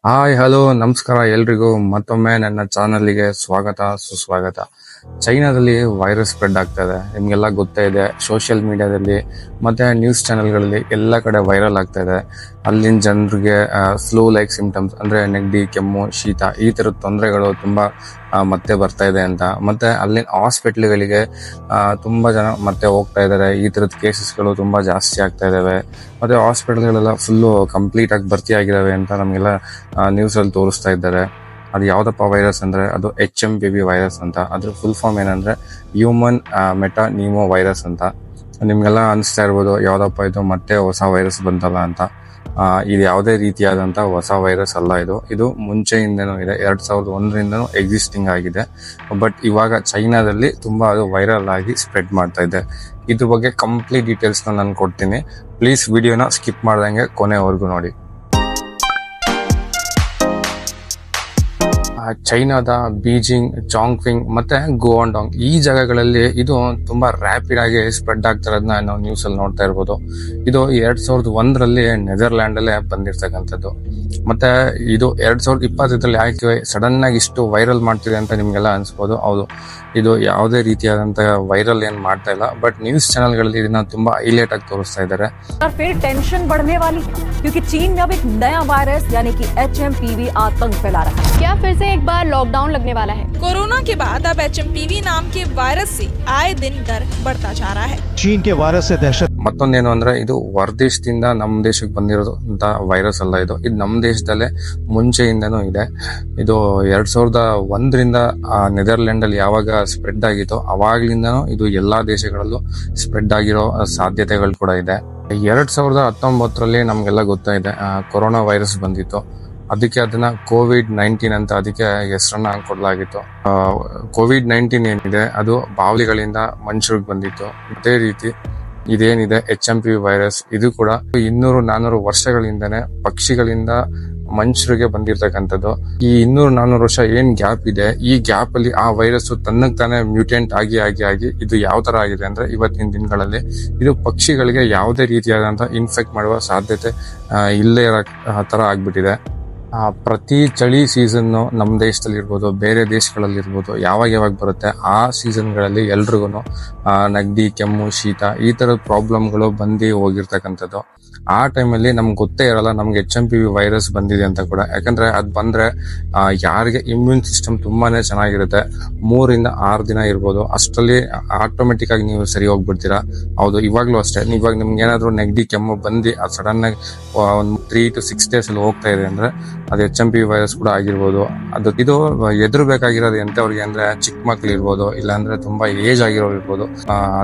Hi hello ನಮಸ್ಕಾರ ಎಲ್ರಿಗೂ ಮತ್ತೊಮ್ಮೆ ನನ್ನ ಚಾನಲ್ಗೆ ಸ್ವಾಗತ ಸುಸ್ವಾಗತ. ಚೈನಾದಲ್ಲಿ ವೈರಸ್ ಸ್ಪ್ರೆಡ್ ಆಗ್ತಾ ಇದೆ, ನಿಮ್ಗೆಲ್ಲ ಗೊತ್ತೇ ಇದೆ. ಸೋಷಿಯಲ್ ಮೀಡಿಯಾದಲ್ಲಿ ಮತ್ತೆ ನ್ಯೂಸ್ ಚಾನೆಲ್ಗಳಲ್ಲಿ ಎಲ್ಲ ಕಡೆ ವೈರಲ್ ಆಗ್ತಾ ಇದೆ. ಅಲ್ಲಿನ ಜನರಿಗೆ ಫ್ಲೂ ಲೈಕ್ ಸಿಂಪ್ಟಮ್ಸ್ ಅಂದ್ರೆ ನೆಗಡಿ, ಕೆಮ್ಮು, ಶೀತ ಈ ತರದ ತೊಂದರೆಗಳು ತುಂಬಾ ಮತ್ತೆ ಬರ್ತಾ ಇದೆ ಅಂತ. ಮತ್ತೆ ಅಲ್ಲಿನ ಹಾಸ್ಪಿಟ್ಲ್ಗಳಿಗೆ ತುಂಬಾ ಜನ ಮತ್ತೆ ಹೋಗ್ತಾ ಇದ್ದಾರೆ. ಈ ತರದ ಕೇಸಸ್ಗಳು ತುಂಬಾ ಜಾಸ್ತಿ ಆಗ್ತಾ ಇದಾವೆ. ಮತ್ತೆ ಹಾಸ್ಪಿಟಲ್ಗಳೆಲ್ಲ ಫುಲ್ಲು ಕಂಪ್ಲೀಟ್ ಆಗಿ ಭರ್ತಿ ಆಗಿದಾವೆ ಅಂತ ನಮಗೆಲ್ಲ ನ್ಯೂಸ್ ಅಲ್ಲಿ ತೋರಿಸ್ತಾ ಇದ್ದಾರೆ. ಅದು ಯಾವ್ದಪ್ಪ ವೈರಸ್ ಅಂದ್ರೆ ಅದು HMPV ವೈರಸ್ ಅಂತ. ಅದ್ರ ಫುಲ್ ಫಾರ್ಮ್ ಏನಂದ್ರೆ ಹ್ಯೂಮನ್ ಮೆಟಾ ನ್ಯೂಮೋ ವೈರಸ್ ಅಂತ. ನಿಮ್ಗೆಲ್ಲ ಅನಿಸ್ತಾ ಇರ್ಬೋದು ಯಾವ್ದಪ್ಪ ಇದು ಮತ್ತೆ ಹೊಸ ವೈರಸ್ ಬಂತಲ್ಲ ಅಂತ. ಇದು ಯಾವುದೇ ರೀತಿಯಾದಂತ ಹೊಸ ವೈರಸ್ ಅಲ್ಲ. ಇದು ಮುಂಚೆಯಿಂದನೂ ಇದೆ, 2001ರಿಂದನೂ ಎಕ್ಸಿಸ್ಟಿಂಗ್ ಆಗಿದೆ. ಬಟ್ ಇವಾಗ ಚೈನಾದಲ್ಲಿ ತುಂಬಾ ಅದು ವೈರಲ್ ಆಗಿ ಸ್ಪ್ರೆಡ್ ಮಾಡ್ತಾ ಇದೆ. ಇದ್ರ ಬಗ್ಗೆ ಕಂಪ್ಲೀಟ್ ಡೀಟೇಲ್ಸ್ ನಾನು ಕೊಡ್ತೀನಿ. ಪ್ಲೀಸ್ ವಿಡಿಯೋನ ಸ್ಕಿಪ್ ಮಾಡ್ದಂಗೆ ಕೊನೆವರೆಗೂ ನೋಡಿ. ಚೈನಾದ ಬೀಜಿಂಗ್, ಚಾಂಗ್ಫಿಂಗ್ ಮತ್ತೆ ಗುವಾಂಡಾಂಗ್ ಈ ಜಾಗಗಳಲ್ಲಿ ಇದು ತುಂಬಾ ರ್ಯಾಪಿಡ್ ಆಗಿ ಸ್ಪ್ರೆಡ್ ಆಗ್ತಿರೋದನ್ನ ನಾವು ನ್ಯೂಸ್ ಅಲ್ಲಿ ನೋಡ್ತಾ ಇರ್ಬೋದು. ಇದು 2001ರಲ್ಲಿ ನೆದರ್ಲ್ಯಾಂಡ್ ಅಲ್ಲೇ ಬಂದಿರ್ತಕ್ಕಂಥದ್ದು. ಮತ್ತೆ ಇದು 2025ರಲ್ಲಿ ಯಾಕೆ ಸಡನ್ ಆಗಿ ಇಷ್ಟು ವೈರಲ್ ಮಾಡ್ತಿದೆ ಅಂತ ನಿಮ್ಗೆಲ್ಲ ಅನ್ಸ್ಬೋದು. ಹೌದು, ಇದು ಯಾವುದೇ ರೀತಿಯಾದಂತ ವೈರಲ್ ಏನ್ ಮಾಡ್ತಾ ಇಲ್ಲ, ಬಟ್ ನ್ಯೂಸ್ ಚಾನೆಲ್ಗಳಲ್ಲಿ ಇದನ್ನ ತುಂಬಾ ಹೈಲೈಟ್ ಆಗಿ ತೋರಿಸ್ತಾ ಇದ್ದಾರೆ. फिर टेंशन बढ़ने वाली क्योंकि चीन में अब एक नया वायरस यानी कि HMPV आतंक फैला रहा है। क्या फिर से एक बार लॉकडाउन लगने वाला है? कोरोना के बाद अब HMPV नाम के वायरस से आए दिन डर बढ़ता जा रहा है। चीन के वायरस से दहशत ಮತ್ತೊಂದೇನು ಅಂದ್ರೆ ಇದು ಹೊರದೇಶದಿಂದ ನಮ್ಮ ದೇಶಕ್ಕೆ ಬಂದಿರೋದಂತ ವೈರಸ್ ಅಲ್ಲ. ಇದು ನಮ್ಮ ದೇಶದಲ್ಲೇ ಮುಂಚೆಯಿಂದನೂ ಇದೆ. ಇದು 2001ರಿಂದ ನೆದರ್ಲ್ಯಾಂಡ್ ಅಲ್ಲಿ ಯಾವಾಗ ಸ್ಪ್ರೆಡ್ ಆಗಿತ್ತೋ ಅವಾಗ್ಲಿಂದನೂ ಇದು ಎಲ್ಲಾ ದೇಶಗಳಲ್ಲೂ ಸ್ಪ್ರೆಡ್ ಆಗಿರೋ ಸಾಧ್ಯತೆಗಳು ಕೂಡ ಇದೆ. 2019ರಲ್ಲಿ ನಮ್ಗೆಲ್ಲ ಗೊತ್ತಾಯಿದೆ ಕೊರೋನಾ ವೈರಸ್ ಬಂದಿತ್ತು. ಅದಕ್ಕೆ ಅದನ್ನ COVID-19 ಅಂತ ಅದಕ್ಕೆ ಹೆಸರನ್ನ ಕೊಡಲಾಗಿತ್ತು. COVID-19 ಏನಿದೆ ಅದು ಬಾವಲಿಗಳಿಂದ ಮನುಷ್ಯರಿಗೆ ಬಂದಿತ್ತು. ಅದೇ ರೀತಿ ಇದೇನಿದೆ HMPV ವೈರಸ್ ಇದು ಕೂಡ 200-400 ವರ್ಷಗಳಿಂದನೇ ಪಕ್ಷಿಗಳಿಂದ ಮನುಷ್ಯರಿಗೆ ಬಂದಿರತಕ್ಕಂಥದ್ದು. ಈ 200-400 ವರ್ಷ ಏನ್ ಗ್ಯಾಪ್ ಇದೆ, ಈ ಗ್ಯಾಪ್ ಅಲ್ಲಿ ಆ ವೈರಸ್ ತನ್ನಕ್ ತಾನೇ ಮ್ಯೂಟೆಂಟ್ ಆಗಿ ಇದು ಯಾವ ತರ ಆಗಿದೆ ಅಂದ್ರೆ ಇವತ್ತಿನ ದಿನಗಳಲ್ಲಿ ಇದು ಪಕ್ಷಿಗಳಿಗೆ ಯಾವುದೇ ರೀತಿಯಾದಂತ ಇನ್ಫೆಕ್ಟ್ ಮಾಡುವ ಸಾಧ್ಯತೆ ಇಲ್ಲೇ ಇರೋ ತರ ಆಗ್ಬಿಟ್ಟಿದೆ. ಪ್ರತಿ ಚಳಿ ಸೀಸನ್ ನಮ್ಮ ದೇಶದಲ್ಲಿ ಇರ್ಬೋದು, ಬೇರೆ ದೇಶಗಳಲ್ಲಿ ಇರ್ಬೋದು, ಯಾವಾಗ ಬರುತ್ತೆ ಆ ಸೀಸನ್ಗಳಲ್ಲಿ ಎಲ್ರಿಗೂ ನೆಗಡಿ, ಕೆಮ್ಮು, ಶೀತ ಈ ತರದ ಪ್ರಾಬ್ಲಮ್ಗಳು ಬಂದು ಹೋಗಿರ್ತಕ್ಕಂಥದ್ದು. ಆ ಟೈಮಲ್ಲಿ ನಮ್ಗೆ ಗೊತ್ತೇ ಇರಲ್ಲ ನಮ್ಗೆ HMPV ವೈರಸ್ ಬಂದಿದೆ ಅಂತ ಕೂಡ. ಯಾಕಂದ್ರೆ ಅದ್ ಬಂದ್ರೆ ಯಾರಿಗೆ ಇಮ್ಯೂನ್ ಸಿಸ್ಟಮ್ ತುಂಬಾನೇ ಚೆನ್ನಾಗಿರುತ್ತೆ, 3-6 ದಿನ ಇರ್ಬೋದು, ಅಷ್ಟರಲ್ಲಿ ಆಟೋಮೆಟಿಕ್ ಆಗಿ ನೀವು ಸರಿ ಹೋಗ್ಬಿಡ್ತೀರಾ. ಹೌದು, ಇವಾಗ್ಲೂ ಅಷ್ಟೇ. ಇವಾಗ ನಿಮ್ಗೆ ಏನಾದ್ರು ನೆಗಡಿ, ಕೆಮ್ಮು ಬಂದು ಅದು ಸಡನ್ ಆಗಿ ಒಂದು 3 to 6 days ಅಲ್ಲಿ ಹೋಗ್ತಾ ಇದೆ ಅಂದ್ರೆ ಅದು HMPV ವೈರಸ್ ಕೂಡ ಆಗಿರ್ಬೋದು. ಇದು ಎದುರ್ಬೇಕಾಗಿರೋದು ಎಂತವ್ರಿಗೆ ಅಂದ್ರೆ ಚಿಕ್ಕ ಮಕ್ಳು ಇರ್ಬೋದು, ಇಲ್ಲಾಂದ್ರೆ ತುಂಬಾ ಏಜ್ ಆಗಿರೋರು ಇರ್ಬೋದು.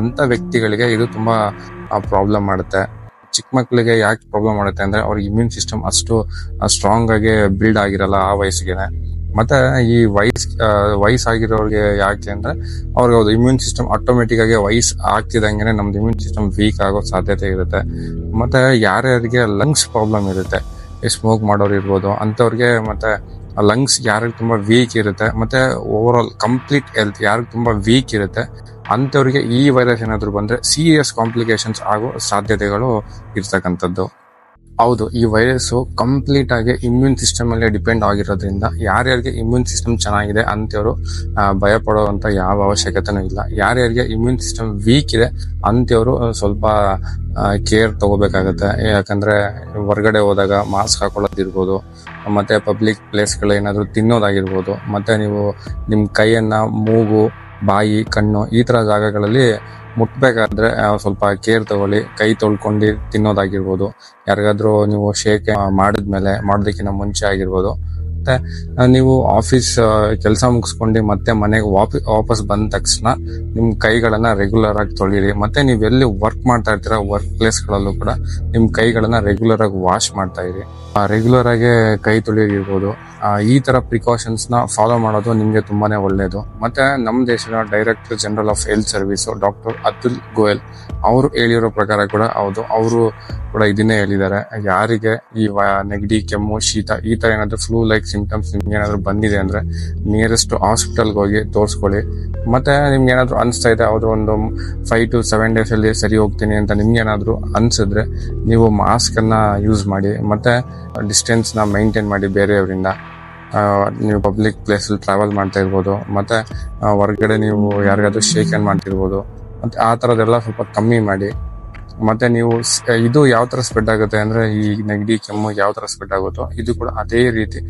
ಅಂತ ವ್ಯಕ್ತಿಗಳಿಗೆ ಇದು ತುಂಬಾ ಪ್ರಾಬ್ಲಮ್ ಮಾಡುತ್ತೆ. ಚಿಕ್ಕ ಮಕ್ಳಿಗೆ ಯಾಕೆ ಪ್ರಾಬ್ಲಮ್ ಮಾಡುತ್ತೆ ಅಂದ್ರೆ ಅವ್ರಿಗೆ ಇಮ್ಯೂನ್ ಸಿಸ್ಟಮ್ ಅಷ್ಟು ಸ್ಟ್ರಾಂಗ್ ಆಗಿ ಬಿಲ್ಡ್ ಆಗಿರಲ್ಲ ಆ ವಯಸ್ಸಿಗೆನೆ. ಮತ್ತೆ ಈ ವಯಸ್ಸಾಗಿರೋರಿಗೆ ಯಾಕೆ ಅಂದ್ರೆ ಅವ್ರಿಗೆ ಹೌದು ಇಮ್ಯೂನ್ ಸಿಸ್ಟಮ್ ಆಟೋಮೆಟಿಕ್ ಆಗಿ ವಯಸ್ಸು ಆಗ್ತಿದಂಗೆ ನಮ್ದು ಇಮ್ಯೂನ್ ಸಿಸ್ಟಮ್ ವೀಕ್ ಆಗೋ ಸಾಧ್ಯತೆ ಇರುತ್ತೆ. ಮತ್ತೆ ಯಾರ್ಯಾರಿಗೆ ಲಂಗ್ಸ್ ಪ್ರಾಬ್ಲಮ್ ಇರುತ್ತೆ, ಸ್ಮೋಕ್ ಮಾಡೋರು ಇರ್ಬೋದು ಅಂತವ್ರಿಗೆ, ಮತ್ತೆ ಲಂಗ್ಸ್ ಯಾರಿಗೆ ತುಂಬಾ ವೀಕ್ ಇರುತ್ತೆ, ಮತ್ತೆ ಓವರ್ ಆಲ್ ಕಂಪ್ಲೀಟ್ ಹೆಲ್ತ್ ಯಾರಿಗೆ ತುಂಬಾ ವೀಕ್ ಇರುತ್ತೆ ಅಂತವ್ರಿಗೆ ಈ ವೈರಸ್ ಏನಾದ್ರು ಬಂದ್ರೆ ಸೀರಿಯಸ್ ಕಾಂಪ್ಲಿಕೇಶನ್ಸ್ ಆಗೋ ಸಾಧ್ಯತೆಗಳು ಇರ್ತಕ್ಕಂಥದ್ದು. ಹೌದು, ಈ ವೈರಸ್ ಕಂಪ್ಲೀಟ್ ಆಗಿ ಇಮ್ಯೂನ್ ಸಿಸ್ಟಮ್ ಅಲ್ಲಿ ಡಿಪೆಂಡ್ ಆಗಿರೋದ್ರಿಂದ ಯಾರ್ಯಾರಿಗೆ ಇಮ್ಯೂನ್ ಸಿಸ್ಟಮ್ ಚೆನ್ನಾಗಿದೆ ಅಂತವ್ರು ಭಯ ಪಡುವಂತ ಯಾವ ಅವಶ್ಯಕತೆನೂ ಇಲ್ಲ. ಯಾರ್ಯಾರಿಗೆ ಇಮ್ಯೂನ್ ಸಿಸ್ಟಮ್ ವೀಕ್ ಇದೆ ಅಂತವ್ರು ಸ್ವಲ್ಪ ಕೇರ್ ತಗೋಬೇಕಾಗತ್ತೆ. ಯಾಕಂದ್ರೆ ಹೊರಗಡೆ ಹೋದಾಗ ಮಾಸ್ಕ್ ಹಾಕೊಳ್ಳೋದಿರ್ಬೋದು, ಮತ್ತೆ ಪಬ್ಲಿಕ್ ಪ್ಲೇಸ್ಗಳು ಏನಾದ್ರು ತಿನ್ನೋದಾಗಿರ್ಬೋದು, ಮತ್ತೆ ನೀವು ನಿಮ್ ಕೈಯನ್ನ ಮೂಗು, ಬಾಯಿ, ಕಣ್ಣು ಈ ತರ ಜಾಗಗಳಲ್ಲಿ ಮುಟ್ಬೇಕಾದ್ರೆ ಸ್ವಲ್ಪ ಕೇರ್ ತಗೊಳ್ಳಿ. ಕೈ ತೊಳ್ಕೊಂಡು ತಿನ್ನೋದಾಗಿರ್ಬೋದು, ಯಾರಿಗಾದ್ರೂ ನೀವು ಶೇಕ್ ಮಾಡೋದಕ್ಕಿಂತ ಮುಂಚೆ ಆಗಿರ್ಬೋದು. ಮತ್ತೆ ನೀವು ಆಫೀಸ್ ಕೆಲಸ ಮುಗಿಸ್ಕೊಂಡು ಮತ್ತೆ ಮನೆಗೆ ವಾಪಸ್ ಬಂದ ತಕ್ಷಣ ನಿಮ್ ಕೈಗಳನ್ನ ರೆಗ್ಯುಲರ್ ಆಗಿ ತೊಳಿರಿ. ಮತ್ತೆ ನೀವು ಎಲ್ಲಿ ವರ್ಕ್ ಮಾಡ್ತಾ ಇರ್ತೀರಾ ವರ್ಕ್ ಪ್ಲೇಸ್ಗಳಲ್ಲೂ ಕೂಡ ನಿಮ್ ಕೈಗಳನ್ನ ರೆಗ್ಯುಲರ್ ಆಗಿ ವಾಶ್ ಮಾಡ್ತಾ ಇರಿ. ರೆಗ್ಯುಲರ್ ಆಗಿ ಕೈ ತೊಳಿಯೋದಿರ್ಬೋದು, ಈ ತರ ಪ್ರಿಕಾಷನ್ಸ್ ನ ಫಾಲೋ ಮಾಡೋದು ನಿಮ್ಗೆ ತುಂಬಾನೇ ಒಳ್ಳೇದು. ಮತ್ತೆ ನಮ್ಮ ದೇಶದ director general of health service doctor Atul Goyal ಅವರು ಹೇಳಿರೋ ಪ್ರಕಾರ ಕೂಡ ಹೌದು, ಅವರು ಕೂಡ ಇದನ್ನೇ ಹೇಳಿದ್ದಾರೆ. ಯಾರಿಗೆ ಈ ನೆಗಡಿ, ಕೆಮ್ಮು, ಶೀತ ಈ ತರ ಏನಾದ್ರು ಫ್ಲೂ ಲೈಕ್ ಸಿಂಪ್ಟಮ್ಸ್ ನಿಮ್ಗೆ ಏನಾದ್ರು ಬಂದಿದೆ ಅಂದ್ರೆ ನಿಯರೆಸ್ಟ್ ಹಾಸ್ಪಿಟಲ್ಗೆ ಹೋಗಿ ತೋರಿಸ್ಕೊಳ್ಳಿ. ಮತ್ತೆ ನಿಮ್ಗೆ ಏನಾದ್ರು ಅನಿಸ್ತಾ ಇದೆ ಹೌದು ಒಂದು 5 to 7 days ಅಲ್ಲಿ ಸರಿ ಹೋಗ್ತೀನಿ ಅಂತ ನಿಮ್ಗೆ ಏನಾದ್ರು ಅನ್ಸಿದ್ರೆ ನೀವು ಮಾಸ್ಕ್ ಅನ್ನ ಯೂಸ್ ಮಾಡಿ, ಮತ್ತೆ ಡಿಸ್ಟೆನ್ಸ್ ನ ಮೈಂಟೈನ್ ಮಾಡಿ ಬೇರೆಯವರಿಂದ. ನೀವು ಪಬ್ಲಿಕ್ ಪ್ಲೇಸ್ ಅಲ್ಲಿ ಟ್ರಾವೆಲ್ ಮಾಡ್ತಾ ಇರ್ಬೋದು, ಮತ್ತೆ ಹೊರಗಡೆ ನೀವು ಯಾರಿಗಾದ್ರೂ ಶೇಕ್ ಹ್ಯಾಂಡ್ ಮಾಡ್ತಿರ್ಬೋದು, ಮತ್ತೆ ಆ ತರದೆಲ್ಲ ಸ್ವಲ್ಪ ಕಮ್ಮಿ ಮಾಡಿ. ಮತ್ತೆ ನೀವು ಇದು ಯಾವ ತರ ಸ್ಪ್ರೆಡ್ ಆಗುತ್ತೆ ಅಂದ್ರೆ ಈ ನೆಗಡಿ, ಕೆಮ್ಮು ಯಾವ ತರ ಸ್ಪ್ರೆಡ್ ಆಗುತ್ತೋ ಇದು ಕೂಡ ಅದೇ ರೀತಿ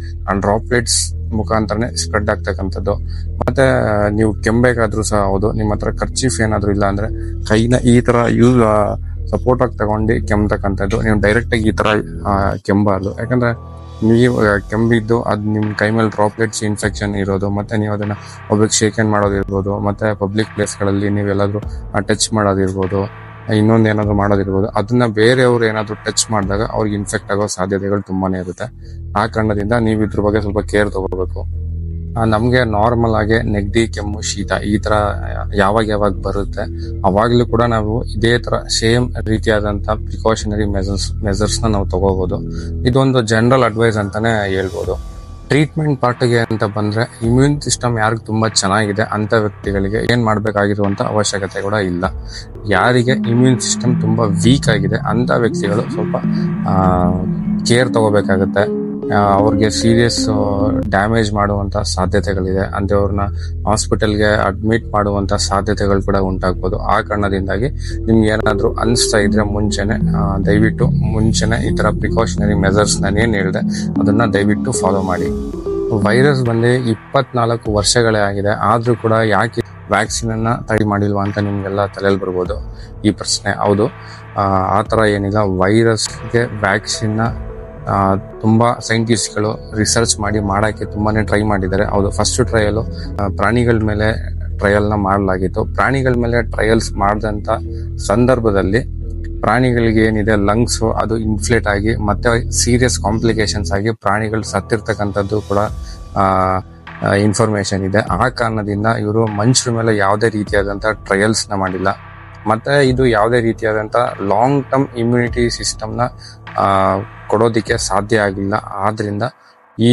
ಡ್ರಾಪ್ಲೆಟ್ಸ್ ಮುಖಾಂತರನೇ ಸ್ಪ್ರೆಡ್ ಆಗ್ತಕ್ಕಂಥದ್ದು. ಮತ್ತೆ ನೀವು ಕೆಮ್ಮಬೇಕಾದ್ರೂ ಸಹ ಹೌದು, ನಿಮ್ಮ ಹತ್ರ ಕರ್ಚೀಫ್ ಏನಾದ್ರು ಇಲ್ಲ ಅಂದ್ರೆ ಕೈನ ಈ ತರ ಯೂಸ್ ಸಪೋರ್ಟ್ ಆಗಿ ತಗೊಂಡು ಕೆಮ್ಮತಕ್ಕಂಥದ್ದು. ನೀವು ಡೈರೆಕ್ಟ್ ಆಗಿ ಈ ತರ ಕೆಮ್ಮಬಾರ್ದು, ಯಾಕಂದ್ರೆ ನೀವು ಕೆಮ್ಮಿದ್ದು ಅದು ನಿಮ್ ಕೈ ಮೇಲೆ ಡ್ರಾಪ್ಲೆಟ್ಸ್ ಇನ್ಫೆಕ್ಷನ್ ಇರೋದು, ಮತ್ತೆ ನೀವು ಅದನ್ನ ಒಬ್ರಿಗೆ ಶೇಕ್ ಹ್ಯಾಂಡ್ ಮಾಡೋದಿರ್ಬೋದು, ಮತ್ತೆ ಪಬ್ಲಿಕ್ ಪ್ಲೇಸ್ಗಳಲ್ಲಿ ನೀವೆಲ್ಲಾದ್ರೂ ಟಚ್ ಮಾಡೋದಿರ್ಬೋದು, ಇನ್ನೊಂದು ಏನಾದ್ರು ಮಾಡೋದಿರ್ಬೋದು, ಅದನ್ನ ಬೇರೆಯವರು ಏನಾದ್ರು ಟಚ್ ಮಾಡಿದಾಗ ಅವ್ರಿಗೆ ಇನ್ಫೆಕ್ಟ್ ಆಗೋ ಸಾಧ್ಯತೆಗಳು ತುಂಬಾನೇ ಇರುತ್ತೆ. ಆ ಕಾರಣದಿಂದ ನೀವು ಇದ್ರ ಬಗ್ಗೆ ಸ್ವಲ್ಪ ಕೇರ್ ತಗೋಬೇಕು. ನಮ್ಗೆ ನಾರ್ಮಲ್ ಆಗಿ ನೆಗಡಿ, ಕೆಮ್ಮು, ಶೀತ ಈ ತರ ಯಾವಾಗ ಬರುತ್ತೆ ಅವಾಗ್ಲೂ ಕೂಡ ನಾವು ಇದೇ ತರ ಸೇಮ್ ರೀತಿಯಾದಂತ ಪ್ರಿಕಾಷನರಿ ಮೆಜರ್ಸ್ ನ ನಾವು ತಗೋಬಹುದು. ಇದೊಂದು ಜನರಲ್ ಅಡ್ವೈಸ್ ಅಂತಾನೆ ಹೇಳ್ಬೋದು. ಟ್ರೀಟ್ಮೆಂಟ್ ಪಾರ್ಟ್ಗೆ ಅಂತ ಬಂದ್ರೆ ಇಮ್ಯೂನ್ ಸಿಸ್ಟಮ್ ಯಾರಿಗೆ ತುಂಬಾ ಚೆನ್ನಾಗಿದೆ ಅಂತ ವ್ಯಕ್ತಿಗಳಿಗೆ ಏನ್ ಮಾಡ್ಬೇಕಾಗಿರುವಂತ ಅವಶ್ಯಕತೆ ಕೂಡ ಇಲ್ಲ. ಯಾರಿಗೆ ಇಮ್ಯೂನ್ ಸಿಸ್ಟಮ್ ತುಂಬಾ ವೀಕ್ ಆಗಿದೆ ಅಂತ ವ್ಯಕ್ತಿಗಳು ಸ್ವಲ್ಪ ಕೇರ್ ತಗೋಬೇಕಾಗತ್ತೆ. ಅವ್ರಿಗೆ ಸೀರಿಯಸ್ ಡ್ಯಾಮೇಜ್ ಮಾಡುವಂತ ಸಾಧ್ಯತೆಗಳಿದೆ, ಅಂತವ್ರನ್ನ ಹಾಸ್ಪಿಟಲ್ಗೆ ಅಡ್ಮಿಟ್ ಮಾಡುವಂತ ಸಾಧ್ಯತೆಗಳು ಕೂಡ ಉಂಟಾಗ್ಬೋದು. ಆ ಕಾರಣದಿಂದಾಗಿ ನಿಮ್ಗೆ ಏನಾದ್ರು ಅನಿಸ್ತಾ ಇದ್ರೆ ದಯವಿಟ್ಟು ಮುಂಚೆನೆ ಈ ತರ ಪ್ರಿಕಾಷನರಿ ಮೆಜರ್ಸ್ ನಾನು ಏನ್ ಹೇಳಿದೆ ಅದನ್ನ ದಯವಿಟ್ಟು ಫಾಲೋ ಮಾಡಿ. ವೈರಸ್ ಬಂದು 24 ವರ್ಷಗಳೇ ಆಗಿದೆ, ಆದ್ರೂ ಕೂಡ ಯಾಕೆ ವ್ಯಾಕ್ಸಿನ್ ಅನ್ನ ತಯಾರಿ ಮಾಡಿಲ್ವಾ ಅಂತ ನಿಮ್ಗೆಲ್ಲ ತಲೆಯಲ್ಲಿ ಬರ್ಬೋದು ಈ ಪ್ರಶ್ನೆ. ಹೌದು, ಆ ತರ ಏನಿಲ್ಲ. ವೈರಸ್ಗೆ ವ್ಯಾಕ್ಸಿನ್ ತುಂಬಾ ಸೈಂಟಿಸ್ಟ್ಗಳು ರಿಸರ್ಚ್ ಮಾಡಕ್ಕೆ ತುಂಬಾನೇ ಟ್ರೈ ಮಾಡಿದ್ದಾರೆ. ಹೌದು, ಫಸ್ಟ್ ಟ್ರಯಲ್ ಪ್ರಾಣಿಗಳ ಮೇಲೆ ಟ್ರಯಲ್ ನ ಮಾಡಲಾಗಿತ್ತು. ಪ್ರಾಣಿಗಳ ಮೇಲೆ ಟ್ರಯಲ್ಸ್ ಮಾಡಿದಂತ ಸಂದರ್ಭದಲ್ಲಿ ಪ್ರಾಣಿಗಳಿಗೆ ಏನಿದೆ ಲಂಗ್ಸ್ ಅದು ಇನ್ಫ್ಲೇಟ್ ಆಗಿ ಮತ್ತೆ ಸೀರಿಯಸ್ ಕಾಂಪ್ಲಿಕೇಶನ್ಸ್ ಆಗಿ ಪ್ರಾಣಿಗಳು ಸತ್ತಿರ್ತಕ್ಕಂಥದ್ದು ಕೂಡ ಇನ್ಫಾರ್ಮೇಶನ್ ಇದೆ. ಆ ಕಾರಣದಿಂದ ಇವರು ಮನುಷ್ಯರ ಮೇಲೆ ಯಾವುದೇ ರೀತಿಯಾದಂತ ಟ್ರಯಲ್ಸ್ ನ ಮಾಡಿಲ್ಲ. ಮತ್ತೆ ಇದು ಯಾವುದೇ ರೀತಿಯಾದಂತ ಲಾಂಗ್ ಟರ್ಮ್ ಇಮ್ಯುನಿಟಿ ಸಿಸ್ಟಮ್ ನ ಕೊಡೋದಿಕ್ಕೆ ಸಾಧ್ಯ ಆಗಿಲ್ಲ. ಆದ್ರಿಂದ ಈ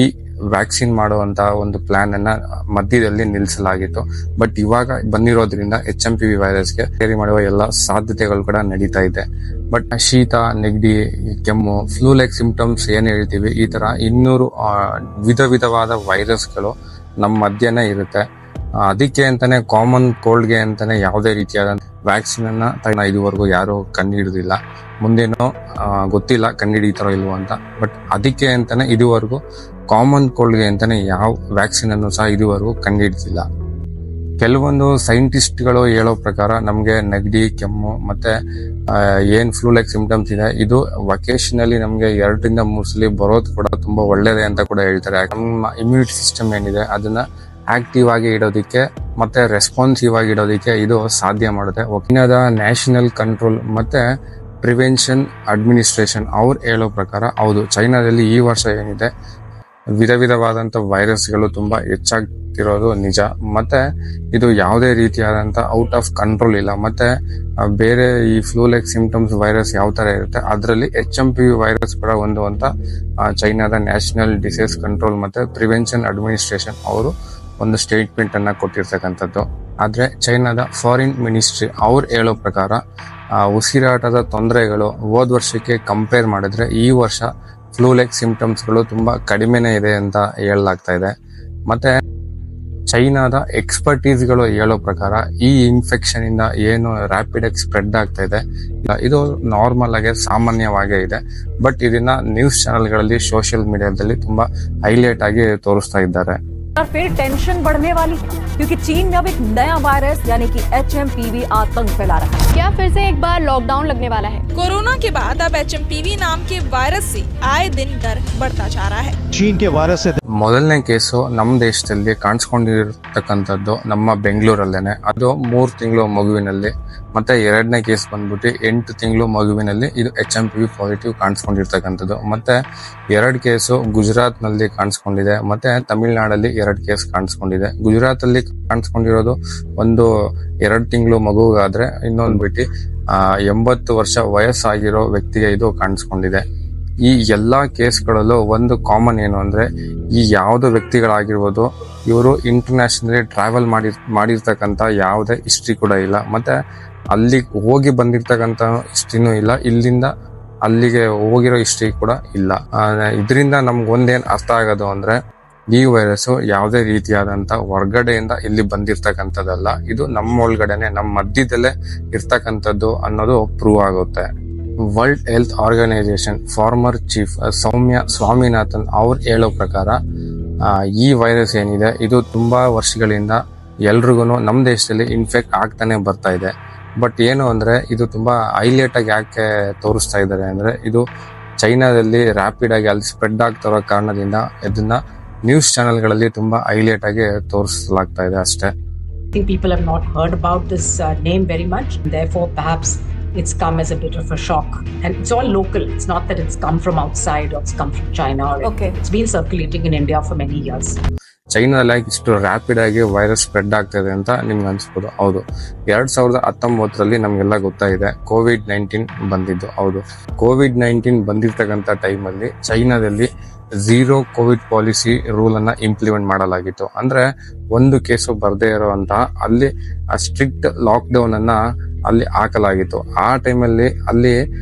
ವ್ಯಾಕ್ಸಿನ್ ಮಾಡುವಂತ ಒಂದು ಪ್ಲಾನ್ ಅನ್ನ ಮಧ್ಯದಲ್ಲಿ ನಿಲ್ಲಿಸಲಾಗಿತ್ತು. ಬಟ್ ಇವಾಗ ಬಂದಿರೋದ್ರಿಂದ HMPV ವೈರಸ್ಗೆ ತಯಾರಿ ಮಾಡುವ ಎಲ್ಲ ಸಾಧ್ಯತೆಗಳು ಕೂಡ ನಡೀತಾ ಇದೆ. ಬಟ್ ಶೀತ, ನೆಗಡಿ, ಕೆಮ್ಮು, ಫ್ಲೂ ಲೈಕ್ ಸಿಂಪ್ಟಮ್ಸ್ ಏನ್ ಹೇಳ್ತೀವಿ, ಈ ತರ 200 ವಿಧವಾದ ವೈರಸ್ಗಳು ನಮ್ಮ ಮಧ್ಯನೇ ಇರುತ್ತೆ. ಅದಕ್ಕೆ ಅಂತಾನೆ ಕಾಮನ್ ಕೋಲ್ಡ್ಗೆ ಅಂತಾನೆ ಯಾವುದೇ ರೀತಿಯಾದ ವ್ಯಾಕ್ಸಿನ್ ಅನ್ನ ಇದುವರೆಗೂ ಯಾರು ಕಂಡುಹಿಡಿದಿಲ್ಲ. ಮುಂದೇನೋ ಗೊತ್ತಿಲ್ಲ ಕಂಡುಹಿಡಿತಾರೋ ಇಲ್ವೋ ಅಂತ. ಬಟ್ ಅದಕ್ಕೆ ಅಂತಾನೆ ಇದುವರೆಗೂ ಕಾಮನ್ ಕೋಲ್ಡ್ಗೆ ಅಂತಾನೆ ಯಾವ ವ್ಯಾಕ್ಸಿನ್ ಅನ್ನು ಸಹ ಇದುವರೆಗೂ ಕಂಡುಹಿಡಿದಿಲ್ಲ. ಕೆಲವೊಂದು ಸೈಂಟಿಸ್ಟ್ಗಳು ಹೇಳೋ ಪ್ರಕಾರ ನಮ್ಗೆ ನೆಗಡಿ, ಕೆಮ್ಮು ಮತ್ತೆ ಏನ್ ಫ್ಲೂ ಲೈಕ್ ಸಿಂಪ್ಟಮ್ಸ್ ಇದೆ ಇದು ವೊಕೇಶನಲ್ಲಿ ನಮ್ಗೆ 2 ರಿಂದ 3 ಸಲ ಬರೋದು ಕೂಡ ತುಂಬಾ ಒಳ್ಳೇದೇ ಅಂತ ಕೂಡ ಹೇಳ್ತಾರೆ. ನಮ್ಮ ಇಮ್ಯುನಿಟಿ ಸಿಸ್ಟಮ್ ಏನಿದೆ ಅದನ್ನ ಆಕ್ಟಿವ್ ಆಗಿ ಇಡೋದಿಕ್ಕೆ ಮತ್ತೆ ರೆಸ್ಪಾನ್ಸಿವ್ ಆಗಿ ಇಡೋದಿಕ್ಕೆ ಇದು ಸಾಧ್ಯ ಮಾಡುತ್ತೆ. ಚೈನಾದ ನ್ಯಾಷನಲ್ ಕಂಟ್ರೋಲ್ ಮತ್ತೆ ಪ್ರಿವೆನ್ಷನ್ ಅಡ್ಮಿನಿಸ್ಟ್ರೇಷನ್ ಅವ್ರು ಹೇಳೋ ಪ್ರಕಾರ ಹೌದು, ಚೈನಾದಲ್ಲಿ ಈ ವರ್ಷ ಏನಿದೆ ವಿಧವಾದಂತ ವೈರಸ್ಗಳು ತುಂಬಾ ಹೆಚ್ಚಾಗ್ತಿರೋದು ನಿಜ. ಮತ್ತೆ ಇದು ಯಾವುದೇ ರೀತಿಯಾದಂತ ಔಟ್ ಆಫ್ ಕಂಟ್ರೋಲ್ ಇಲ್ಲ. ಮತ್ತೆ ಬೇರೆ ಈ ಫ್ಲೂ ಲೈಕ್ ಸಿಂಪ್ಟಮ್ಸ್ ವೈರಸ್ ಯಾವ ತರ ಇರುತ್ತೆ ಅದರಲ್ಲಿ HMPV ವೈರಸ್ ಕೂಡ ಒಂದು ಅಂತ ಚೈನಾದ ನ್ಯಾಷನಲ್ ಡಿಸೀಸ್ ಕಂಟ್ರೋಲ್ ಮತ್ತೆ ಪ್ರಿವೆನ್ಷನ್ ಅಡ್ಮಿನಿಸ್ಟ್ರೇಷನ್ ಅವರು ಒಂದು ಸ್ಟೇಟ್ಮೆಂಟ್ ಅನ್ನ ಕೊಟ್ಟಿರ್ತಕ್ಕಂಥದ್ದು. ಆದ್ರೆ ಚೈನಾದ ಫಾರಿನ್ ಮಿನಿಸ್ಟ್ರಿ ಅವ್ರು ಹೇಳೋ ಪ್ರಕಾರ ಉಸಿರಾಟದ ತೊಂದರೆಗಳು ಹೋದ ವರ್ಷಕ್ಕೆ ಕಂಪೇರ್ ಮಾಡಿದ್ರೆ ಈ ವರ್ಷ ಫ್ಲೂ ಲೈಕ್ ಸಿಂಪ್ಟಮ್ಸ್ಗಳು ತುಂಬಾ ಕಡಿಮೆನೇ ಇದೆ ಅಂತ ಹೇಳಲಾಗ್ತಾ ಇದೆ. ಮತ್ತೆ ಚೈನಾದ ಎಕ್ಸ್ಪರ್ಟೀಸ್ಗಳು ಹೇಳೋ ಪ್ರಕಾರ ಈ ಇನ್ಫೆಕ್ಷನ್ ಇಂದ ಏನು ರ್ಯಾಪಿಡ್ ಆಗಿ ಸ್ಪ್ರೆಡ್ ಆಗ್ತಾ ಇದೆ ಇದು ನಾರ್ಮಲ್ ಆಗಿ ಸಾಮಾನ್ಯವಾಗೇ ಇದೆ. ಬಟ್ ಇದನ್ನ ನ್ಯೂಸ್ ಚಾನೆಲ್ಗಳಲ್ಲಿ, ಸೋಷಿಯಲ್ ಮೀಡಿಯಾದಲ್ಲಿ ತುಂಬಾ ಹೈಲೈಟ್ ಆಗಿ ತೋರಿಸ್ತಾ ಇದ್ದಾರೆ. और फिर टेंशन बढ़ने वाली है क्योंकि चीन में अब एक नया वायरस यानी कि HMPV आतंक फैला रहा है। क्या फिर से एक बार लॉकडाउन लगने वाला है? कोरोना के बाद अब HMPV नाम के वायरस से आए दिन डर बढ़ता जा रहा है। चीन के वायरस से ಮೊದಲನೇ ಕೇಸು ನಮ್ಮ ದೇಶದಲ್ಲಿ ಕಾಣಿಸ್ಕೊಂಡಿರ್ತಕ್ಕಂಥದ್ದು ನಮ್ಮ ಬೆಂಗಳೂರಲ್ಲೇನೆ. ಅದು 3 ತಿಂಗಳು ಮಗುವಿನಲ್ಲಿ ಮತ್ತೆ ಎರಡನೇ ಕೇಸ್ ಬಂದ್ಬಿಟ್ಟು 8 ತಿಂಗಳು ಮಗುವಿನಲ್ಲಿ ಇದು HMPV ಪಾಸಿಟಿವ್ ಕಾಣಿಸ್ಕೊಂಡಿರ್ತಕ್ಕಂಥದ್ದು. ಮತ್ತೆ 2 ಕೇಸು ಗುಜರಾತ್ ನಲ್ಲಿ ಕಾಣಿಸ್ಕೊಂಡಿದೆ, ಮತ್ತೆ ತಮಿಳುನಾಡಲ್ಲಿ 2 ಕೇಸ್ ಕಾಣಿಸ್ಕೊಂಡಿದೆ. ಗುಜರಾತ್ ಅಲ್ಲಿ ಕಾಣಿಸ್ಕೊಂಡಿರೋದು ಒಂದು 2 ತಿಂಗಳು ಮಗುಗಾದ್ರೆ, ಇನ್ನೊಂದು ಬಿಟ್ಟು 80 ವರ್ಷ ವಯಸ್ಸಾಗಿರೋ ವ್ಯಕ್ತಿಗೆ ಇದು ಕಾಣಿಸ್ಕೊಂಡಿದೆ. ಈ ಎಲ್ಲಾ ಕೇಸ್ಗಳಲ್ಲೂ ಒಂದು ಕಾಮನ್ ಏನು ಅಂದ್ರೆ, ಈ ಯಾವುದೋ ವ್ಯಕ್ತಿಗಳಾಗಿರ್ಬೋದು, ಇವರು ಇಂಟರ್ನ್ಯಾಷನಲಿ ಟ್ರಾವೆಲ್ ಮಾಡಿರ್ತಕ್ಕಂಥ ಯಾವುದೇ ಹಿಸ್ಟ್ರಿ ಕೂಡ ಇಲ್ಲ, ಮತ್ತೆ ಅಲ್ಲಿ ಹೋಗಿ ಬಂದಿರ್ತಕ್ಕಂಥ ಹಿಸ್ಟ್ರಿನೂ ಇಲ್ಲ, ಇಲ್ಲಿಂದ ಅಲ್ಲಿಗೆ ಹೋಗಿರೋ ಹಿಸ್ಟ್ರಿ ಕೂಡ ಇಲ್ಲ. ಇದರಿಂದ ನಮ್ಗೊಂದೇನ್ ಅರ್ಥ ಆಗೋದು ಅಂದ್ರೆ, ಈ ವೈರಸ್ ಯಾವುದೇ ರೀತಿಯಾದಂತ ಹೊರಗಡೆಯಿಂದ ಇಲ್ಲಿ ಬಂದಿರ್ತಕ್ಕಂಥದ್ದಲ್ಲ, ಇದು ನಮ್ಮ ಒಳಗಡೆನೆ ನಮ್ಮ ಮಧ್ಯದಲ್ಲೇ ಇರ್ತಕ್ಕಂಥದ್ದು ಅನ್ನೋದು ಪ್ರೂವ್ ಆಗುತ್ತೆ. World health organisation former chief Soumya Swaminathan ಅವ್ರು ಹೇಳೋ ಪ್ರಕಾರ, ಈ ವೈರಸ್ ಏನಿದೆ ಇದು ತುಂಬಾ ವರ್ಷಗಳಿಂದ ಎಲ್ರಿಗೂ ನಮ್ಮ ದೇಶದಲ್ಲಿ ಇನ್ಫೆಕ್ಟ್ ಆಗ್ತಾನೆ ಬರ್ತಾ ಇದೆ. ಬಟ್ ಏನು ಅಂದ್ರೆ, ಇದು ತುಂಬಾ ಹೈಲೈಟ್ ಆಗಿ ಯಾಕೆ ತೋರಿಸ್ತಾ ಇದ್ದಾರೆ ಅಂದ್ರೆ, ಇದು ಚೈನಾದಲ್ಲಿ ರ್ಯಾಪಿಡ್ ಆಗಿ ಅಲ್ಲಿ ಸ್ಪ್ರೆಡ್ ಆಗ್ತಿರೋ ಕಾರಣದಿಂದ ಇದನ್ನ ನ್ಯೂಸ್ ಚಾನೆಲ್ಗಳಲ್ಲಿ ತುಂಬಾ ಹೈಲೈಟ್ ಆಗಿ ತೋರಿಸಲಾಗ್ತಾ ಇದೆ ಅಷ್ಟೇ. I think people have not heard about this name very much. Therefore, perhaps it's come as a bit of a shock. And it's all local. It's not that it's come from outside or it's come from China. Okay. It's been circulating in India for many years. ಚೈನಾದಲ್ಲಿ ಇಷ್ಟು rapid ಆಗಿ virus spread ಆಗ್ತದೆ ಅಂತ ನಿಮ್ಗೆ ಅನ್ಸ್ಬೋದು. ಹೌದು, 2019 ನಮ್ಗೆಲ್ಲ ಗೊತ್ತಾಗಿದೆ COVID-19 ಬಂದಿದ್ದು. ಹೌದು, COVID-19 ಬಂದಿರ್ತಕ್ಕಂಥ ಟೈಮಲ್ಲಿ ಚೈನಾದಲ್ಲಿ 0 ಕೋವಿಡ್ ಪಾಲಿಸಿ ರೂಲ್ ಅನ್ನ ಇಂಪ್ಲಿಮೆಂಟ್ ಮಾಡಲಾಗಿತ್ತು. ಅಂದ್ರೆ ಒಂದು ಕೇಸು ಬರ್ದೇ ಇರುವಂತಹ ಅಲ್ಲಿ ಸ್ಟ್ರಿಕ್ಟ್ ಲಾಕ್ ಡೌನ್ ಅನ್ನ ಅಲ್ಲಿ ಹಾಕಲಾಗಿತ್ತು. ಆ ಟೈಮಲ್ಲಿ ಅಲ್ಲಿ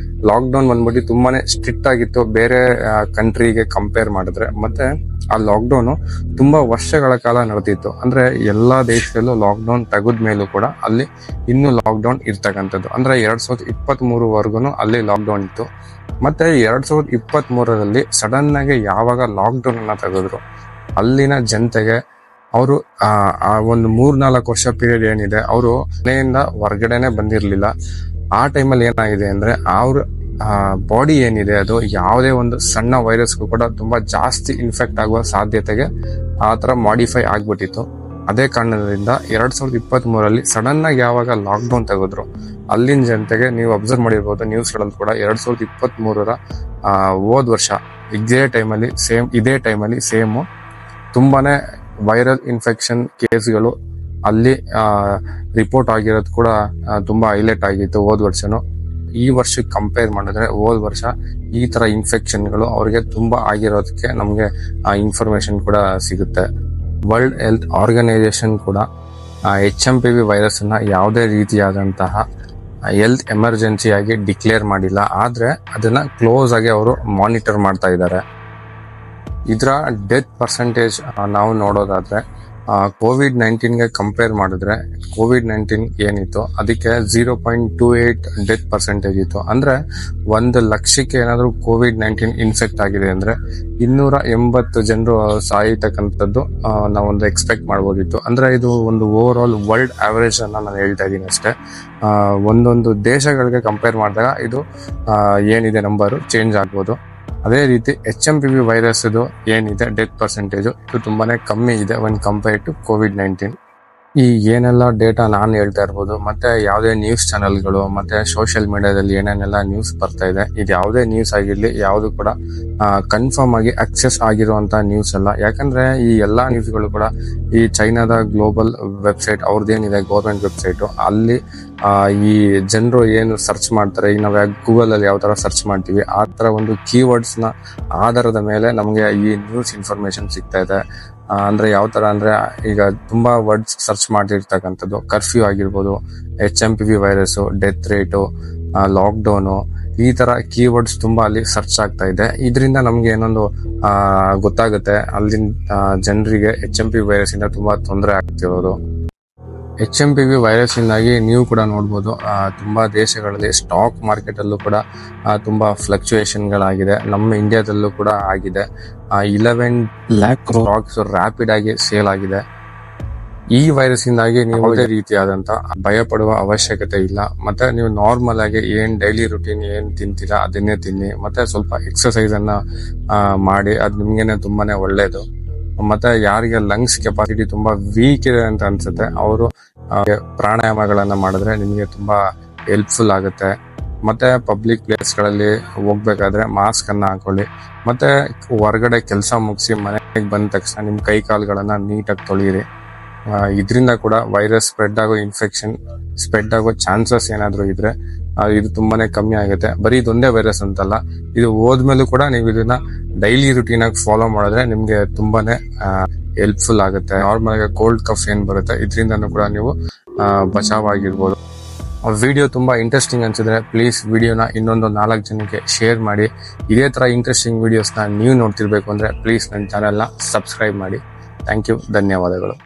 ಲಾಕ್ ಡೌನ್ ಬಂದ್ಬಿಟ್ಟು ತುಂಬಾನೇ ಸ್ಟ್ರಿಕ್ಟ್ ಆಗಿತ್ತು ಬೇರೆ ಕಂಟ್ರಿಗೆ ಕಂಪೇರ್ ಮಾಡಿದ್ರೆ. ಮತ್ತೆ ಆ ಲಾಕ್ ಡೌನ್ ತುಂಬಾ ವರ್ಷಗಳ ಕಾಲ ನಡೆದಿತ್ತು. ಅಂದ್ರೆ ಎಲ್ಲಾ ದೇಶದಲ್ಲೂ ಲಾಕ್ ಡೌನ್ ತೆಗೆದ ಮೇಲೂ ಕೂಡ ಅಲ್ಲಿ ಇನ್ನೂ ಲಾಕ್ ಡೌನ್ ಇರ್ತಕ್ಕಂಥದ್ದು. ಅಂದ್ರೆ 2023 ಅಲ್ಲಿ ಲಾಕ್ ಡೌನ್ ಇತ್ತು. ಮತ್ತೆ 2023 ಸಡನ್ ಆಗಿ ಯಾವಾಗ ಲಾಕ್ ಡೌನ್ ಅನ್ನ ತೆಗೆದ್ರು, ಅಲ್ಲಿನ ಜನತೆಗೆ ಅವರು ಆ ಒಂದು 3-4 ವರ್ಷ ಪೀರಿಯಡ್ ಏನಿದೆ, ಅವರು ಮನೆಯಿಂದ ಹೊರಗಡೆನೆ ಬಂದಿರ್ಲಿಲ್ಲ. ಆ ಟೈಮಲ್ಲಿ ಏನಾಗಿದೆ ಅಂದ್ರೆ, ಅವ್ರ ಬಾಡಿ ಏನಿದೆ ಅದು ಯಾವುದೇ ಒಂದು ಸಣ್ಣ ವೈರಸ್ಗೂ ಕೂಡ ತುಂಬಾ ಜಾಸ್ತಿ ಇನ್ಫೆಕ್ಟ್ ಆಗುವ ಸಾಧ್ಯತೆಗೆ ಆ ತರ ಮಾಡಿಫೈ ಆಗ್ಬಿಟ್ಟಿತ್ತು. ಅದೇ ಕಾರಣದಿಂದ 2023 ಸಡನ್ ಆಗಿ ಯಾವಾಗ ಲಾಕ್ ಡೌನ್ ತೆಗೆದ್ರು, ಅಲ್ಲಿನ ಜನತೆಗೆ ನೀವು ಅಬ್ಸರ್ವ್ ಮಾಡಿರ್ಬೋದು ನ್ಯೂಸ್ಗಳಲ್ಲಿ ಕೂಡ, 2023 ಹೋದ್ ವರ್ಷ ಇದೇ ಟೈಮಲ್ಲಿ ಸೇಮ್ ತುಂಬಾನೇ ವೈರಲ್ ಇನ್ಫೆಕ್ಷನ್ ಕೇಸ್ಗಳು ಅಲ್ಲಿ ರಿಪೋರ್ಟ್ ಆಗಿರೋದು ಕೂಡ ತುಂಬಾ ಹೈಲೈಟ್ ಆಗಿತ್ತು ಹೋದ್ ವರ್ಷನು. ಈ ವರ್ಷಕ್ಕೆ ಕಂಪೇರ್ ಮಾಡಿದ್ರೆ ಹೋದ್ ವರ್ಷ ಈ ತರ ಇನ್ಫೆಕ್ಷನ್ಗಳು ಅವ್ರಿಗೆ ತುಂಬಾ ಆಗಿರೋದಕ್ಕೆ ನಮ್ಗೆ ಇನ್ಫಾರ್ಮೇಶನ್ ಕೂಡ ಸಿಗುತ್ತೆ. ವರ್ಲ್ಡ್ ಹೆಲ್ತ್ ಆರ್ಗನೈಸೇಷನ್ ಕೂಡ HMPV ವೈರಸ್ ಅನ್ನ ಯಾವುದೇ ರೀತಿಯಾದಂತಹ ಹೆಲ್ತ್ ಎಮರ್ಜೆನ್ಸಿ ಆಗಿ ಡಿಕ್ಲೇರ್ ಮಾಡಿಲ್ಲ, ಆದ್ರೆ ಅದನ್ನ ಕ್ಲೋಸ್ ಆಗಿ ಅವರು ಮಾನಿಟರ್ ಮಾಡ್ತಾ ಇದ್ದಾರೆ. ಇದರ ಡೆತ್ ಪರ್ಸೆಂಟೇಜ್ ನಾವು ನೋಡೋದಾದ್ರೆ COVID-19ಗೆ ಕಂಪೇರ್ ಮಾಡಿದ್ರೆ COVID-19 ಏನಿತ್ತು ಅದಕ್ಕೆ 0.28 ಡೆತ್ ಪರ್ಸೆಂಟೇಜ್ ಇತ್ತು. ಅಂದ್ರೆ 1 ಲಕ್ಷಕ್ಕೆ ಏನಾದ್ರು COVID-19 ಇನ್ಫೆಕ್ಟ್ ಆಗಿದೆ ಅಂದ್ರೆ 280 ಜನರು ಸಾಯ್ತಕ್ಕಂಥದ್ದು ನಾವೊಂದು ಎಕ್ಸ್ಪೆಕ್ಟ್ ಮಾಡ್ಬೋದಿತ್ತು. ಅಂದ್ರೆ ಇದು ಒಂದು ಓವರ್ ಆಲ್ ವರ್ಲ್ಡ್ ಆವರೇಜ್ ಅನ್ನ ನಾನು ಹೇಳ್ತಾ ಇದ್ದೀನಿ ಅಷ್ಟೇ. ಒಂದೊಂದು ದೇಶಗಳಿಗೆ ಕಂಪೇರ್ ಮಾಡಿದಾಗ ಇದು ಏನಿದೆ ನಂಬರು ಚೇಂಜ್ ಆಗ್ಬೋದು. ಅದೇ ರೀತಿ HMPV ವೈರಸ್ ಏನಿದೆ ಡೆತ್ ಪರ್ಸೆಂಟೇಜ್ ಇದು ತುಂಬಾನೇ ಕಮ್ಮಿ ಇದೆ when compared to COVID-19. ಈ ಏನೆಲ್ಲ ಡೇಟಾ ನಾನು ಹೇಳ್ತಾ ಇರ್ಬೋದು, ಮತ್ತೆ ಯಾವುದೇ ನ್ಯೂಸ್ ಚಾನೆಲ್ಗಳು ಮತ್ತೆ ಸೋಷಿಯಲ್ ಮೀಡಿಯಾದಲ್ಲಿ ಏನೇನೆಲ್ಲ ನ್ಯೂಸ್ ಬರ್ತಾ ಇದೆ, ಇದು ಯಾವುದೇ ನ್ಯೂಸ್ ಆಗಿರ್ಲಿ ಯಾವುದು ಕೂಡ ಕನ್ಫರ್ಮ್ ಆಗಿ ಅಕ್ಸೆಸ್ ಆಗಿರುವಂತಹ ನ್ಯೂಸ್ ಅಲ್ಲ. ಯಾಕಂದ್ರೆ ಈ ಎಲ್ಲಾ ನ್ಯೂಸ್ಗಳು ಕೂಡ ಈ ಚೈನಾದ ಗ್ಲೋಬಲ್ ವೆಬ್ಸೈಟ್ ಅವ್ರದ್ದೇನಿದೆ ಗೌರ್ಮೆಂಟ್ ವೆಬ್ಸೈಟ್, ಅಲ್ಲಿ ಈ ಜನರು ಏನು ಸರ್ಚ್ ಮಾಡ್ತಾರೆ, ಈಗ ನಾವು ಗೂಗಲ್ ಅಲ್ಲಿ ಯಾವ ತರ ಸರ್ಚ್ ಮಾಡ್ತೀವಿ ಆ ತರ ಒಂದು ಕೀವರ್ಡ್ಸ್ ನ ಆಧಾರದ ಮೇಲೆ ನಮ್ಗೆ ಈ ನ್ಯೂಸ್ ಇನ್ಫಾರ್ಮೇಶನ್ ಸಿಗ್ತಾ ಇದೆ. ಅಂದ್ರೆ ಯಾವ ತರ ಅಂದ್ರೆ, ಈಗ ತುಂಬಾ ವರ್ಡ್ಸ್ ಸರ್ಚ್ ಮಾಡಿರ್ತಕ್ಕಂಥದ್ದು ಕರ್ಫ್ಯೂ ಆಗಿರ್ಬೋದು, HMPV virus, death rate, lock down, ಈ ತರ ಕೀವರ್ಡ್ಸ್ ತುಂಬಾ ಅಲ್ಲಿ ಸರ್ಚ್ ಆಗ್ತಾ ಇದೆ. ಇದರಿಂದ ನಮ್ಗೆ ಏನೊಂದು ಗೊತ್ತಾಗುತ್ತೆ ಅಲ್ಲಿನ ಜನರಿಗೆ HMPV ವೈರಸ್ ಇಂದ ತುಂಬಾ ತೊಂದರೆ ಆಗ್ತಿರೋದು. HMPV ವೈರಸ್ ಇಂದಾಗಿ ನೀವು ಕೂಡ ನೋಡ್ಬೋದು ತುಂಬಾ ದೇಶಗಳಲ್ಲಿ ಸ್ಟಾಕ್ ಮಾರ್ಕೆಟ್ ಅಲ್ಲೂ ಕೂಡ ತುಂಬಾ ಫ್ಲಕ್ಚುಯೇಷನ್ ಗಳಾಗಿದೆ. ನಮ್ಮ ಇಂಡಿಯಾದಲ್ಲೂ ಕೂಡ ಆಗಿದೆ. 11 lakh ಸ್ಟಾಕ್ಸ್ ರ್ಯಾಪಿಡ್ ಆಗಿ ಸೇಲ್ ಆಗಿದೆ. ಈ ವೈರಸ್ ಇಂದಾಗಿ ನೀವು ಯಾವುದೇ ರೀತಿಯಾದಂತ ಭಯ ಪಡುವ ಅವಶ್ಯಕತೆ ಇಲ್ಲ. ಮತ್ತೆ ನೀವು ನಾರ್ಮಲ್ ಆಗಿ ಏನ್ ಡೈಲಿ ರುಟೀನ್ ಏನ್ ತಿಂತೀರಾ ಅದನ್ನೇ ತಿನ್ನಿ, ಮತ್ತೆ ಸ್ವಲ್ಪ ಎಕ್ಸರ್ಸೈಸ್ ಅನ್ನ ಮಾಡಿ, ಅದು ನಿಮ್ಗೆನೆ ತುಂಬಾನೇ ಒಳ್ಳೇದು. ಮತ್ತೆ ಯಾರಿಗೆ ಲಂಗ್ಸ್ ಕೆಪಾಸಿಟಿ ತುಂಬಾ ವೀಕ್ ಇದೆ ಅಂತ ಅನ್ಸುತ್ತೆ ಅವರು ಪ್ರಾಣಾಯಾಮಗಳನ್ನ ಮಾಡಿದ್ರೆ ನಿಮಗೆ ತುಂಬಾ ಹೆಲ್ಪ್ಫುಲ್ ಆಗುತ್ತೆ. ಮತ್ತೆ ಪಬ್ಲಿಕ್ ಪ್ಲೇಸ್ಗಳಲ್ಲಿ ಹೋಗ್ಬೇಕಾದ್ರೆ ಮಾಸ್ಕ್ ಅನ್ನ ಹಾಕೊಳ್ಳಿ. ಮತ್ತೆ ಹೊರಗಡೆ ಕೆಲಸ ಮುಗಿಸಿ ಮನೆಗೆ ಬಂದ ತಕ್ಷಣ ನಿಮ್ ಕೈ ಕಾಲುಗಳನ್ನ ನೀಟಾಗಿ ತೊಳೆಯಿರಿ. ಇದರಿಂದ ಕೂಡ ವೈರಸ್ ಸ್ಪ್ರೆಡ್ ಆಗೋ ಚಾನ್ಸಸ್ ಏನಾದ್ರು ಇದ್ರೆ ಇದು ತುಂಬಾನೇ ಕಮ್ಮಿ ಆಗುತ್ತೆ. ಬರೀ ಇದೊಂದೇ ವೈರಸ್ ಅಂತಲ್ಲ, ಇದು ಹೋದ್ಮೇಲೂ ಕೂಡ ನೀವು ಇದನ್ನ ಡೈಲಿ ರುಟೀನ್ ಆಗಿ ಫಾಲೋ ಮಾಡಿದ್ರೆ ನಿಮ್ಗೆ ತುಂಬಾನೇ ಹೆಲ್ಪ್ಫುಲ್ ಆಗುತ್ತೆ. ನಾರ್ಮಲ್ ಆಗಿ ಕೋಲ್ಡ್ ಕಫ್ ಏನ್ ಬರುತ್ತೆ ಇದರಿಂದನೂ ಕೂಡ ನೀವು ಬಚಾವಾಗಿರ್ಬೋದು. ವಿಡಿಯೋ ತುಂಬಾ ಇಂಟ್ರೆಸ್ಟಿಂಗ್ ಅನ್ಸಿದ್ರೆ ಪ್ಲೀಸ್ ವಿಡಿಯೋನ ಇನ್ನೊಂದು 4 ಜನಕ್ಕೆ ಶೇರ್ ಮಾಡಿ. ಇದೇ ತರ ಇಂಟ್ರೆಸ್ಟಿಂಗ್ ವಿಡಿಯೋಸ್ನ ನೀವು ನೋಡ್ತಿರ್ಬೇಕು ಅಂದ್ರೆ ಪ್ಲೀಸ್ ನನ್ನ ಚಾನೆಲ್ನ ಸಬ್ಸ್ಕ್ರೈಬ್ ಮಾಡಿ. ಥ್ಯಾಂಕ್ ಯು, ಧನ್ಯವಾದಗಳು.